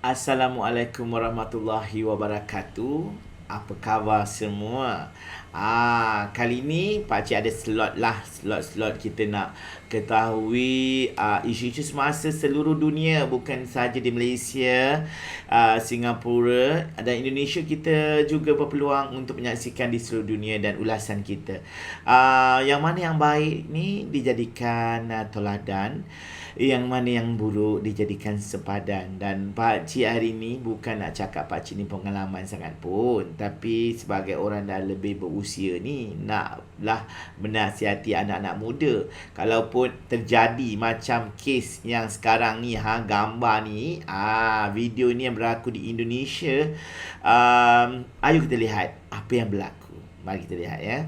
Assalamualaikum warahmatullahi wabarakatuh. Apa khabar semua? Kali ni pakcik ada slot lah. Slot-slot kita nak ketahui isu-isu semasa seluruh dunia. Bukan sahaja di Malaysia, Singapura dan Indonesia. Kita juga berpeluang untuk menyaksikan di seluruh dunia dan ulasan kita. Yang mana yang baik ni dijadikan toladan, yang mana yang buruk dijadikan sepadan. Dan pakcik hari ni bukan nak cakap pakcik ni pengalaman sangat pun, tapi sebagai orang dah lebih berusia ni, naklah menasihati anak-anak muda. Kalaupun terjadi macam kes yang sekarang ni, gambar ni, video ni yang berlaku di Indonesia, ayo kita lihat apa yang berlaku. Mari kita lihat ya.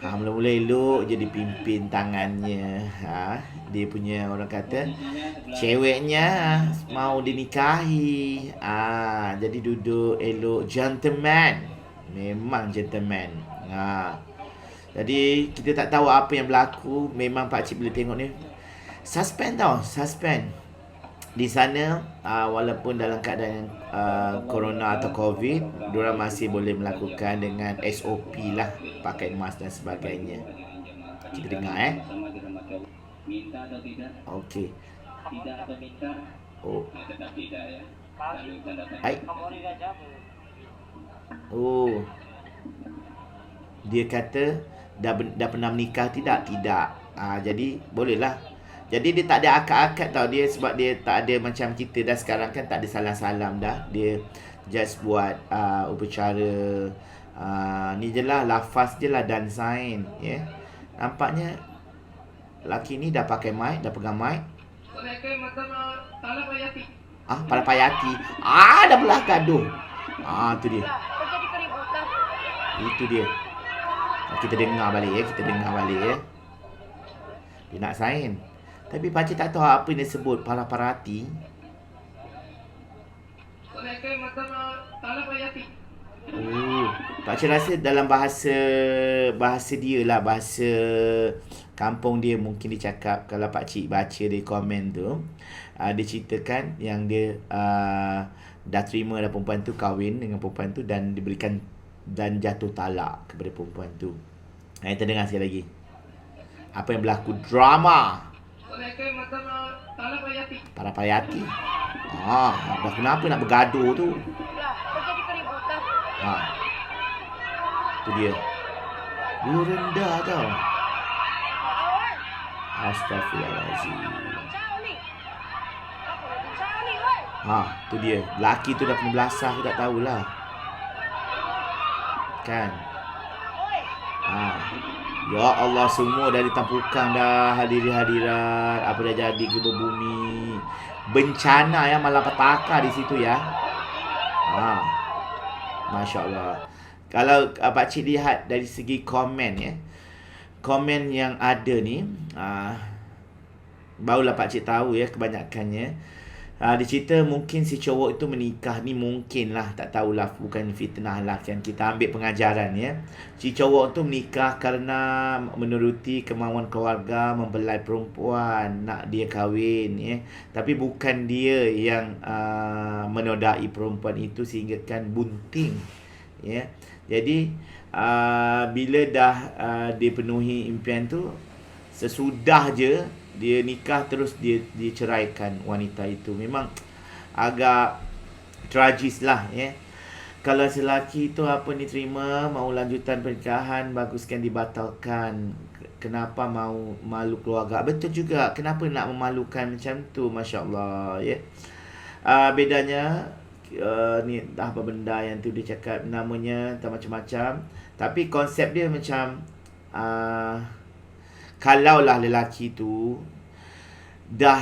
Mula-mula elok je dipimpin tangannya. Dia punya, orang kata, ceweknya mau dinikahi. Jadi duduk elok, gentleman. Memang gentleman. Jadi kita tak tahu apa yang berlaku. Memang pakcik boleh tengok ni, suspend tau, suspend di sana. Walaupun dalam keadaan corona atau covid, diorang masih boleh melakukan dengan SOP lah, pakai mask dan sebagainya. Kita dengar minta atau tidak? Okey. Tidak atau minta? Oh. Tetap tidak ya. Hai. Oh. Dia kata dah pernah menikah tidak? Tidak. Jadi bolehlah. Jadi dia tak ada akad-akad tau dia, sebab dia tak ada macam kita dah sekarang kan, tak ada salam-salam dah. Dia just buat upacara ni je lah, lafaz je lah dan sign ya. Nampaknya lelaki ni dah pakai mic, dah pegang mic. Palapayati. Dah belah gaduh. Tu dia. Itu dia. Kita dengar balik ya. Dia nak sign. Tapi pakcik tak tahu apa yang dia sebut, palapayati. Pakcik rasa dalam bahasa dia lah, bahasa kampung dia mungkin dia cakap. Kalau pakcik baca di komen tu, dia ceritakan yang dia dah terima dah perempuan tu, kahwin dengan perempuan tu dan diberikan dan jatuh talak kepada perempuan tu. Kita dengar sekali lagi apa yang berlaku drama. Palapayati. Dah kenapa nak bergaduh tu? Tu dia. Dia rendah tau. Astaghfirullahaladzim. Tu dia. Laki tu dah kena belasah, aku tak tahulah. Kan? Ya Allah, semua dah ditampukan dah, hadirin-hadirat. Apa dah jadi ke bumi. Bencana yang malapetaka di situ ya. Masya Allah. Kalau pakcik lihat dari segi komen ya, komen yang ada ni, barulah pakcik tahu ya kebanyakannya. Dia cerita mungkin si cowok itu menikah ni, mungkin lah, tak tahulah, bukan fitnah lah kan, kita ambil pengajaran ya. Si cowok tu menikah kerana menuruti kemauan keluarga, mempelai perempuan, nak dia kahwin ya. Tapi bukan dia yang menodai perempuan itu sehingga kan bunting ya. Jadi bila dah dipenuhi impian tu, sesudah je dia nikah, terus dia ceraikan wanita itu. Memang agak tragis lah ya. Kalau selaki tu terima, mau lanjutan pernikahan, baguskan dibatalkan. Kenapa mau malu keluarga? Betul juga, kenapa nak memalukan macam tu? Masya Allah ya. Bedanya ni apa benda yang tu dia cakap, namanya tak macam-macam, tapi konsep dia macam kalaulah lelaki tu dah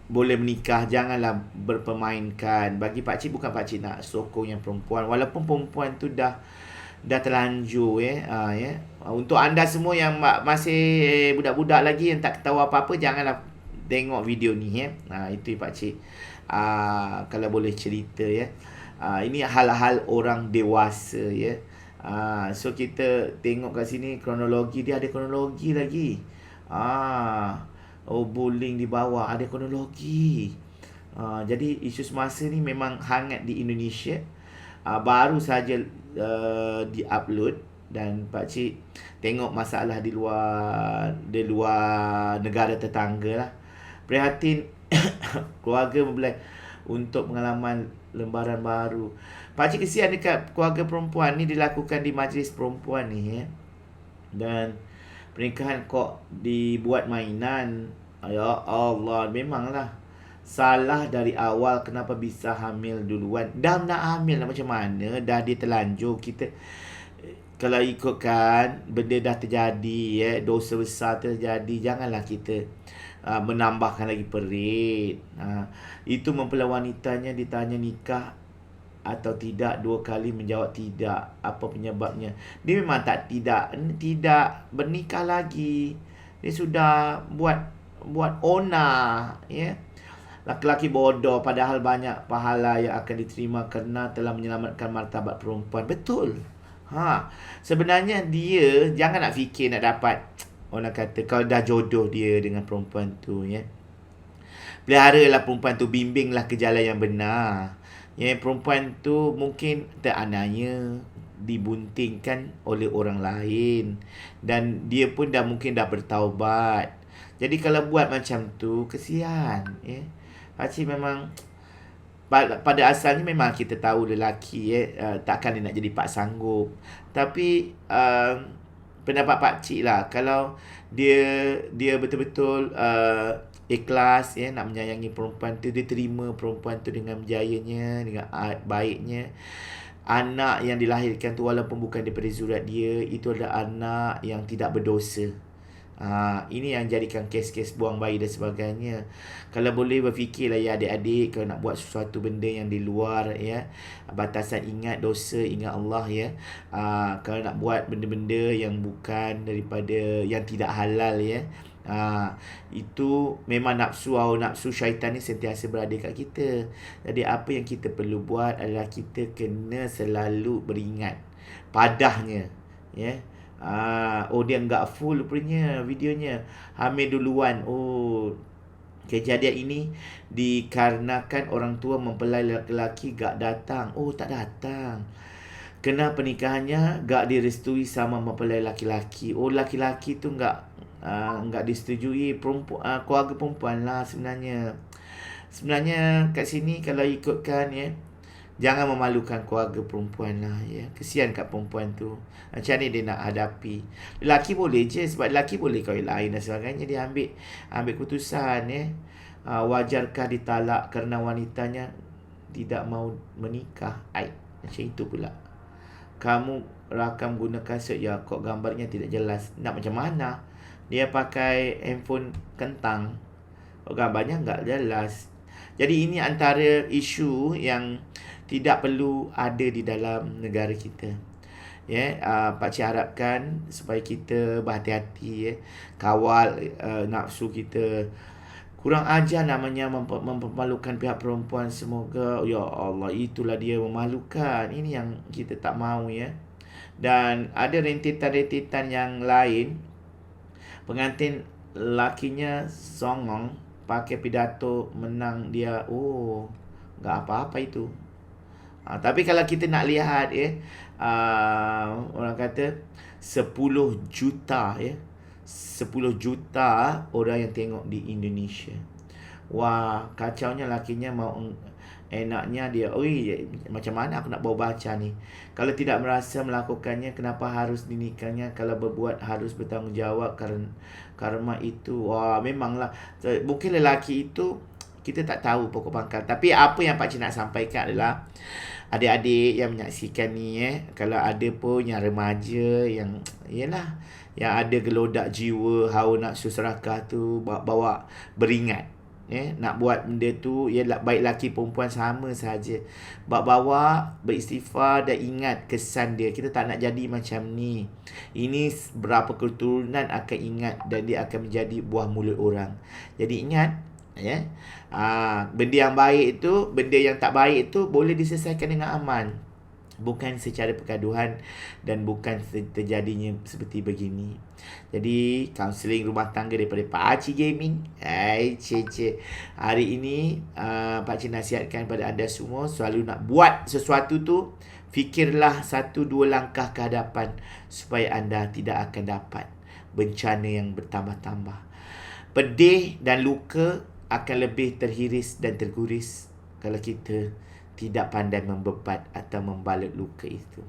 boleh menikah, janganlah berpermainkan. Bagi pakcik, bukan pakcik nak sokong yang perempuan, walaupun perempuan tu dah terlanjur ya. Untuk anda semua yang masih budak-budak lagi, yang tak tahu apa-apa, janganlah tengok video ni ya. Itu pakcik kalau boleh cerita ya. Ini hal-hal orang dewasa ya. So kita tengok kat sini kronologi dia, ada kronologi lagi. Bullying di bawah, ada kronologi. Jadi isu semasa ni memang hangat di Indonesia. Baru saja di-upload dan pakcik tengok masalah di luar negara tetangga lah. Prihatin keluarga mempelai untuk pengalaman lembaran baru. Pakcik kesian dekat keluarga perempuan ni, dilakukan di majlis perempuan ni ya. Dan pernikahan kok dibuat mainan. Ya Allah, memanglah salah dari awal. Kenapa bisa hamil duluan? Dah nak hamil lah macam mana? Dah dia terlanjur. Kita kalau ikutkan benda dah terjadi ya, dosa besar terjadi, janganlah kita menambahkan lagi perit. Itu mempelai wanitanya ditanya nikah atau tidak, 2 kali menjawab tidak. Apa penyebabnya? Dia memang tidak bernikah lagi. Dia sudah buat ona ya. Laki-laki bodoh, padahal banyak pahala yang akan diterima kerana telah menyelamatkan martabat perempuan. Betul. Sebenarnya dia jangan nak fikir nak dapat, orang kata kalau dah jodoh dia dengan perempuan tu ya. Peliharalah perempuan tu, bimbinglah ke jalan yang benar. Ya, perempuan tu mungkin teraniaya, dibuntingkan oleh orang lain, dan dia pun mungkin dah bertaubat. Jadi kalau buat macam tu, kesian ya. Pakcik memang pada asalnya memang kita tahu lelaki takkan dia nak jadi pak sanggup. Tapi pendapat pakcik lah, kalau dia betul-betul ikhlas ya, nak menyayangi perempuan tu, dia terima perempuan tu dengan berjayanya, dengan baiknya. Anak yang dilahirkan tu walaupun bukan daripada zurat dia, itu adalah anak yang tidak berdosa. Ini yang jadikan kes-kes buang bayi dan sebagainya. Kalau boleh berfikirlah ya adik-adik, kalau nak buat sesuatu benda yang di luar ya batasan, ingat dosa, ingat Allah ya. Kalau nak buat benda-benda yang bukan daripada, yang tidak halal ya, itu memang nafsu syaitan ni sentiasa berada kat kita. Jadi apa yang kita perlu buat adalah kita kena selalu beringat padahnya ya. Dia enggak full rupanya videonya, hamil duluan. Kejadian ini dikarenakan orang tua mempelai lelaki gak datang. Tak datang. Kena pernikahannya gak direstui sama mempelai laki-laki. Laki-laki tu enggak disetujui. Keluarga perempuan lah sebenarnya. Sebenarnya kat sini kalau ikutkan ya, jangan memalukan keluarga perempuan lah ya. Kesian kat perempuan tu. Macam ni dia nak hadapi. Lelaki boleh je, sebab lelaki boleh kahwin lain dan sebagainya. Dia ambil keputusan ya. Wajarkah ditalak kerana wanitanya tidak mau menikah? Macam itu pula. Kamu rakam gunakan ya, kok gambarnya tidak jelas. Nak macam mana? Dia pakai handphone kentang, gambarnya enggak jelas. Jadi ini antara isu yang tidak perlu ada di dalam negara kita. Ya, pakcik harapkan supaya kita berhati-hati ya, kawal nafsu kita. Kurang ajar namanya mempermalukan pihak perempuan. Semoga ya Allah, itulah dia memalukan. Ini yang kita tak mahu ya. Dan ada rentetan-rentetan yang lain. Pengantin lakinya songong, pakai pidato menang dia. Enggak apa-apa itu. Tapi kalau kita nak lihat ya, orang kata 10 juta ya, 10 juta orang yang tengok di Indonesia. Wah, kacaunya lakinya mau, enaknya dia, macam mana aku nak bawa baca ni. Kalau tidak merasa melakukannya, kenapa harus dinikahnya? Kalau berbuat harus bertanggungjawab karena itu. Wah, memanglah. Mungkin lelaki itu kita tak tahu pokok pangkal. Tapi apa yang pakcik nak sampaikan adalah, adik-adik yang menyaksikan ni kalau ada pun yang remaja yang yang ada gelodak jiwa, hawa nafsu serakah tu, bawa beringat nak buat benda tu baik lelaki perempuan sama saja. Bawa beristighfar dan ingat kesan dia. Kita tak nak jadi macam ni. Ini berapa keturunan akan ingat dan dia akan menjadi buah mulut orang. Jadi ingat ya, benda yang baik itu, benda yang tak baik itu boleh diselesaikan dengan aman. bukan secara pergaduhan dan bukan terjadinya seperti begini. Jadi kaunseling rumah tangga daripada Pak Cik Gaming. Hai cik. Hari ini Pak Cik nasihatkan pada anda semua, selalu nak buat sesuatu tu, fikirlah 1-2 langkah ke hadapan supaya anda tidak akan dapat bencana yang bertambah-tambah. Pedih dan luka akan lebih terhiris dan terguris kalau kita tidak pandai membebat atau membalut luka itu.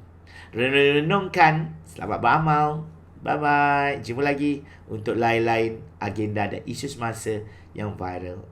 Renungkan, selamat beramal. Bye-bye. Jumpa lagi untuk lain-lain agenda dan isu semasa yang viral.